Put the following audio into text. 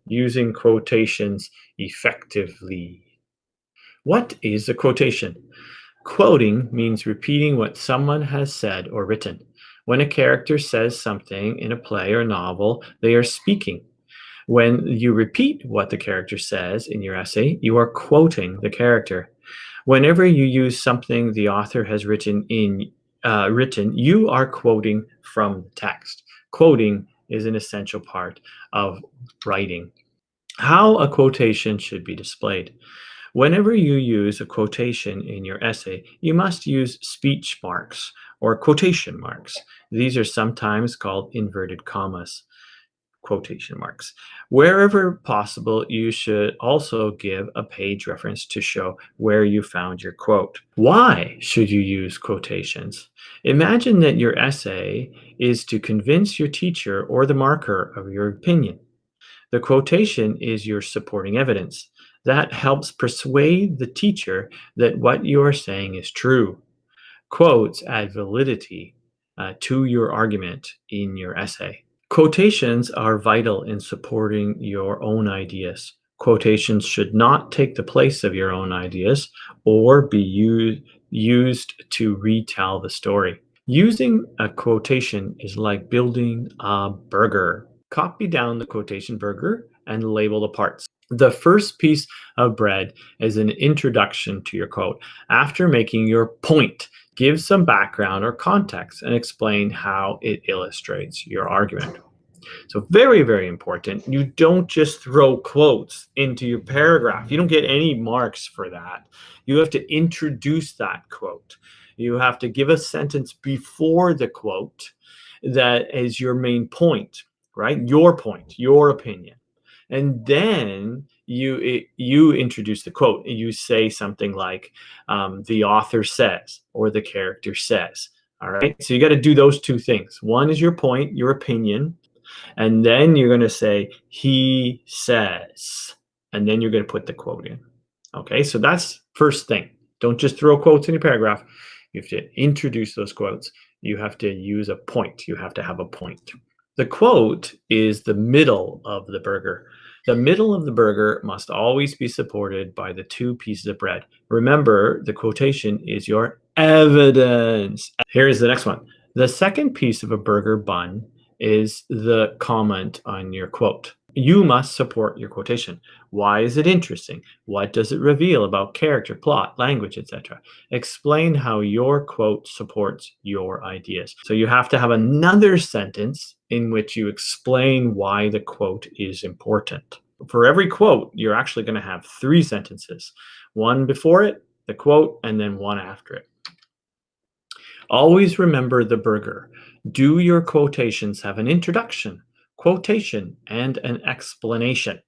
using quotations effectively. What is a quotation? Quoting means repeating what someone has said or written. When a character says something in a play or novel, they are speaking. When you repeat what the character says in your essay, you are quoting the character. Whenever you use something the author has written, you are quoting from the text. Quoting is an essential part of writing. How a quotation should be displayed. Whenever you use a quotation in your essay, you must use speech marks or quotation marks. These are sometimes called inverted commas, quotation marks. Wherever possible, you should also give a page reference to show where you found your quote. Why should you use quotations? Imagine that your essay is to convince your teacher or the marker of your opinion. The quotation is your supporting evidence. That helps persuade the teacher that what you are saying is true. Quotes add validity to your argument in your essay. Quotations are vital in supporting your own ideas. Quotations should not take the place of your own ideas or be used to retell the story. Using a quotation is like building a burger. Copy down the quotation burger and label the parts. The first piece of bread is an introduction to your quote. After making your point, give some background or context and explain how it illustrates your argument. So very, very important. You don't just throw quotes into your paragraph. You don't get any marks for that. You have to introduce that quote. You have to give a sentence before the quote that is your main point, right? Your point, your opinion. And then you introduce the quote and you say something like the author says or the character says. All right. So you got to do those two things. One is your point, your opinion, and then you're going to say he says, and then you're going to put the quote in. Okay. So that's first thing. Don't just throw quotes in your paragraph. You have to introduce those quotes. You have to use a point. You have to have a point. The quote is the middle of the burger. The middle of the burger must always be supported by the two pieces of bread. Remember, the quotation is your evidence. Here is the next one. The second piece of a burger bun is the comment on your quote. You must support your quotation. Why is it interesting? What does it reveal about character, plot, language, etc.? Explain how your quote supports your ideas. So you have to have another sentence in which you explain why the quote is important. For every quote, you're actually going to have three sentences. One before it, the quote, and then one after it. Always remember the burger. Do your quotations have an introduction, quotation, and an explanation?